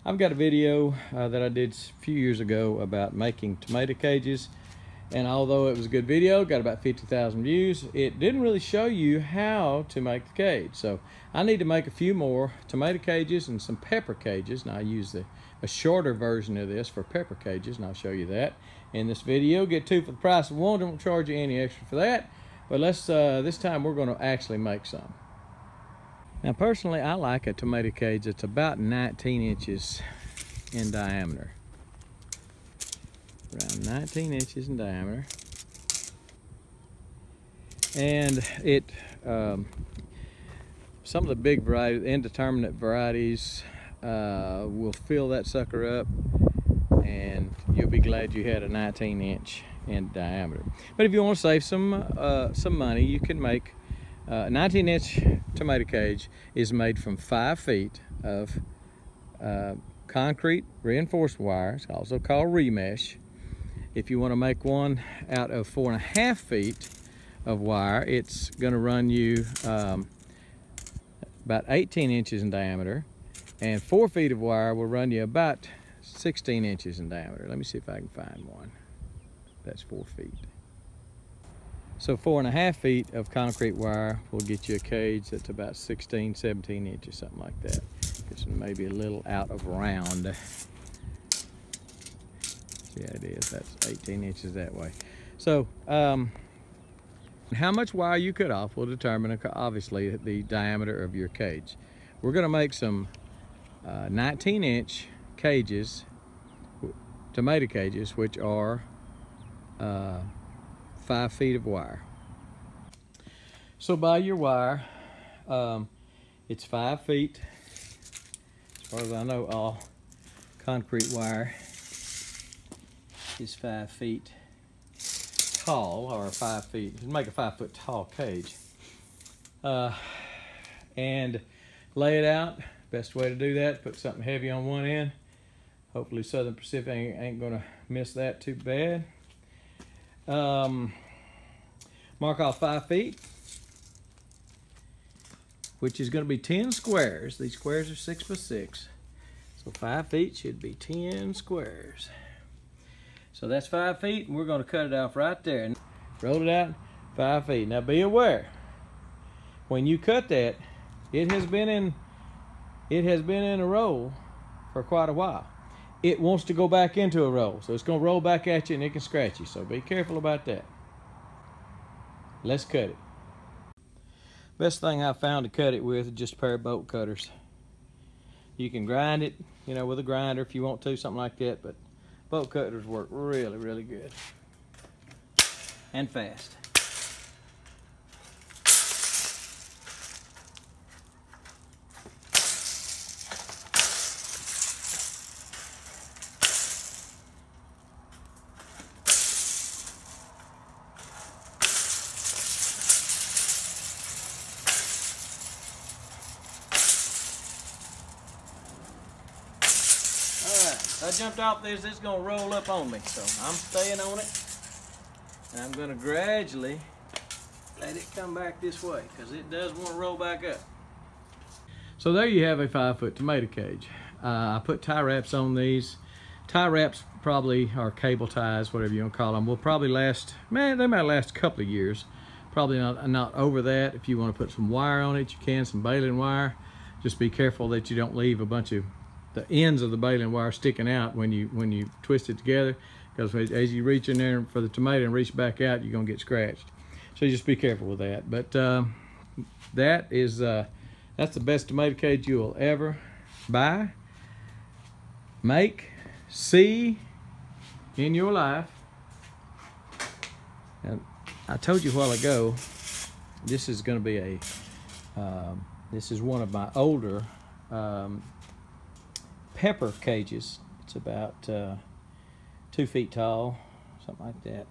I've got a video that I did a few years ago about making tomato cages, and although it was a good video, got about 50,000 views, it didn't really show you how to make the cage. So I need to make a few more tomato cages and some pepper cages, and I use a shorter version of this for pepper cages, and I'll show you that in this video. Get two for the price of one. Don't charge you any extra for that, but let's this time we're going to actually make some. Now personally, I like a tomato cage that's about 19 inches in diameter. Around 19 inches in diameter. And it, some of the big varieties, indeterminate varieties, will fill that sucker up, and you'll be glad you had a 19 inch in diameter. But if you want to save some money, you can make a 19 inch tomato cage is made from 5 feet of concrete reinforced wire. It's also called remesh. If you want to make one out of 4.5 feet of wire, it's going to run you about 18 inches in diameter, and 4 feet of wire will run you about 16 inches in diameter. Let me see if I can find one. That's 4 feet. So 4.5 feet of concrete wire will get you a cage that's about 16, 17 inches, something like that. It's maybe a little out of round. Yeah, it is. That's 18 inches that way. So how much wire you cut off will determine, obviously, the diameter of your cage. We're going to make some 19 inch cages, tomato cages, which are 5 feet of wire. So buy your wire. It's 5 feet. As far as I know, all concrete wire is 5 feet tall, or 5 feet. You can make a 5 foot tall cage. And lay it out. Best way to do that, put something heavy on one end. Hopefully Southern Pacific ain't gonna miss that too bad. Mark off 5 feet, which is going to be 10 squares. These squares are 6 by 6, so 5 feet should be 10 squares. So that's 5 feet, and we're going to cut it off right there and roll it out 5 feet. Now be aware, when you cut that, it has been in a roll for quite a while. It wants to go back into a roll, so it's going to roll back at you and it can scratch you, so be careful about that. Let's cut it. Best thing I found to cut it with is just a pair of bolt cutters. You can grind it, you know, with a grinder if you want to, something like that, but bolt cutters work really, really good and fast. I jumped off this, it's gonna roll up on me, so I'm staying on it. And I'm gonna gradually let it come back this way, because it does want to roll back up. So there you have a 5 foot tomato cage. I put tie wraps on these. Tie wraps probably, or cable ties, whatever you want to call them, will probably last, man, they might last a couple of years. Probably not over that. If you want to put some wire on it, you can, some baling wire. Just be careful that you don't leave a bunch of the ends of the baling wire sticking out when you twist it together, because as you reach in there for the tomato and reach back out, you're gonna get scratched. So you just be careful with that. But that's the best tomato cage you will ever buy, make, see in your life. And I told you a while ago, this is going to be this is one of my older pepper cages. It's about 2 feet tall, something like that.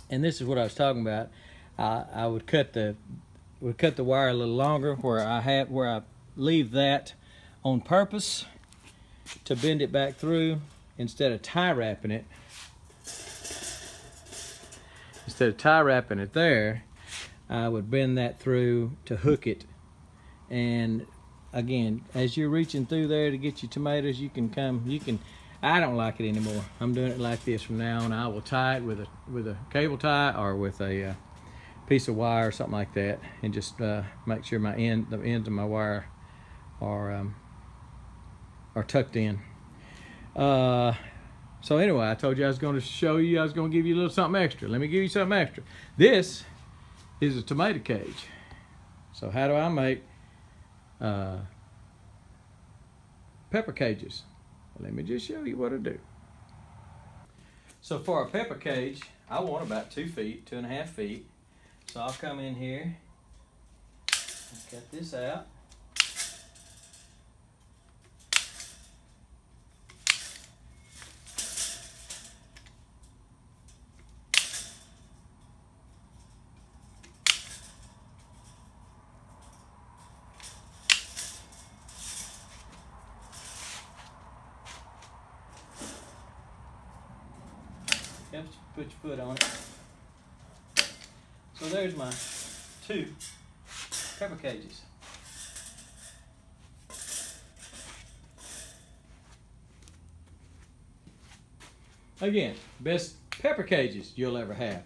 And this is what I was talking about. I would cut the wire a little longer, where I leave that on purpose to bend it back through instead of tie wrapping it. Instead of tie wrapping it there, I would bend that through to hook it, and again, as you're reaching through there to get your tomatoes, I don't like it anymore. I'm doing it like this from now on. I will tie it with a cable tie or with a piece of wire or something like that, and just make sure the ends of my wire are tucked in. So anyway, I told you I was going to show you, I was going to give you a little something extra. Let me give you something extra. This is a tomato cage. So how do I make pepper cages? Let me just show you what I do. So for a pepper cage, I want about 2 feet, 2.5 feet. So I'll come in here and cut this out. You have to put your foot on it. So there's my 2 pepper cages. Again, best pepper cages you'll ever have.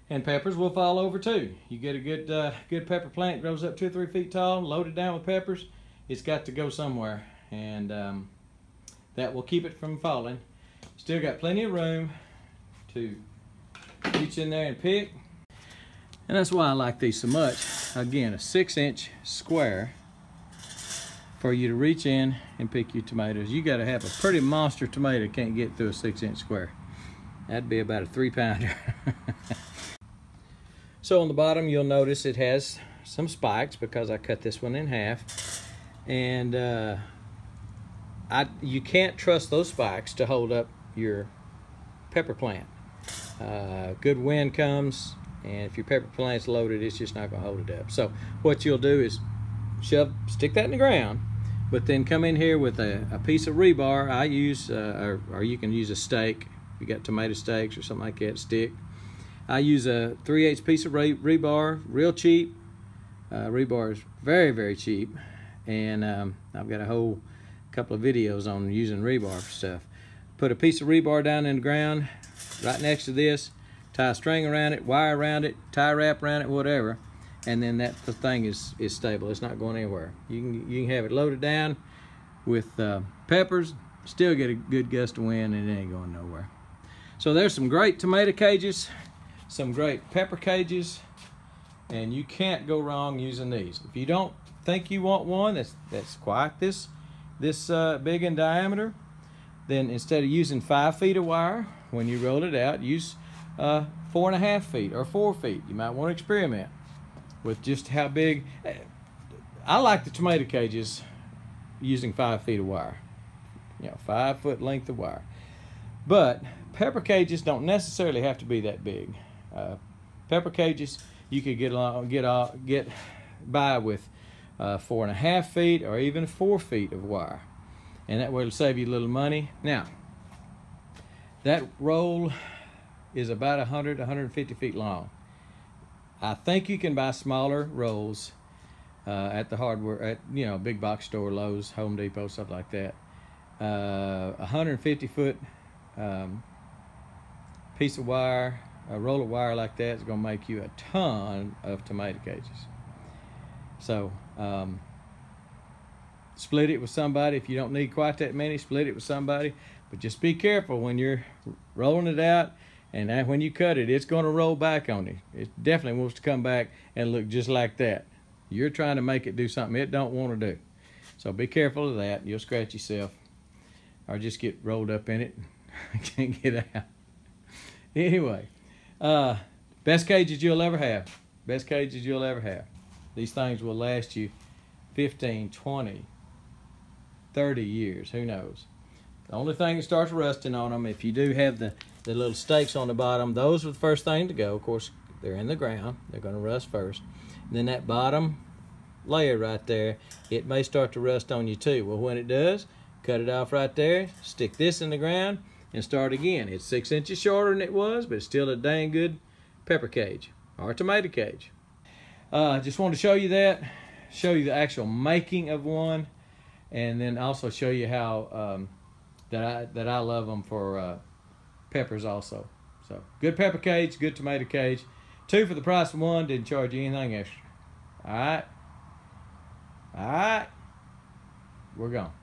And peppers will fall over too. You get a good pepper plant, grows up 2 or 3 feet tall, loaded down with peppers. It's got to go somewhere, and that will keep it from falling. Still got plenty of room to reach in there and pick. And that's why I like these so much. Again, a 6-inch square for you to reach in and pick your tomatoes. You got to have a pretty monster tomato, can't get through a 6-inch square. That'd be about a 3-pounder. So on the bottom, you'll notice it has some spikes because I cut this one in half. And you can't trust those spikes to hold up your pepper plant. Good wind comes, and if your pepper plant's loaded, it's just not going to hold it up. So what you'll do is stick that in the ground, but then come in here with a piece of rebar. I use, or you can use a stake. If you got tomato stakes or something like that, stick. I use a 3/8 piece of rebar, real cheap. Rebar is very, very cheap, and I've got a whole couple of videos on using rebar for stuff. Put a piece of rebar down in the ground right next to this, tie a string around it, wire around it, tie wrap around it, whatever, and then the thing is stable. It's not going anywhere. You can have it loaded down with peppers, still get a good gust of wind, and it ain't going nowhere. So there's some great tomato cages, some great pepper cages, and you can't go wrong using these. If you don't think you want one that's quite this big in diameter, then instead of using 5 feet of wire, when you roll it out, use 4.5 feet or 4 feet. You might want to experiment with just how big. I like the tomato cages using 5 feet of wire, 5 foot length of wire. But pepper cages don't necessarily have to be that big. Pepper cages, you could get by with 4.5 feet or even 4 feet of wire, and that will save you a little money. Now, that roll is about 150 feet long. I think you can buy smaller rolls at the hardware, at big box store, Lowe's, Home Depot, stuff like that. 150 foot piece of wire, a roll of wire like that is going to make you a ton of tomato cages. So split it with somebody. If you don't need quite that many, split it with somebody. But just be careful when you're rolling it out, and when you cut it, it's going to roll back on you. It definitely wants to come back and look just like that. You're trying to make it do something it don't want to do. So be careful of that. You'll scratch yourself or just get rolled up in it and can't get out. Anyway, best cages you'll ever have. Best cages you'll ever have. These things will last you 15, 20, 30 years. Who knows? The only thing that starts rusting on them, if you do have the little stakes on the bottom, those are the first thing to go. Of course, they're in the ground. They're going to rust first. And then that bottom layer right there, it may start to rust on you too. Well, when it does, cut it off right there, stick this in the ground, and start again. It's 6 inches shorter than it was, but it's still a dang good pepper cage or tomato cage. Just wanted to show you that. show you the actual making of one, and then also show you how that I love them for peppers also. So good pepper cage, good tomato cage. 2 for the price of 1. Didn't charge you anything extra. All right. We're gone.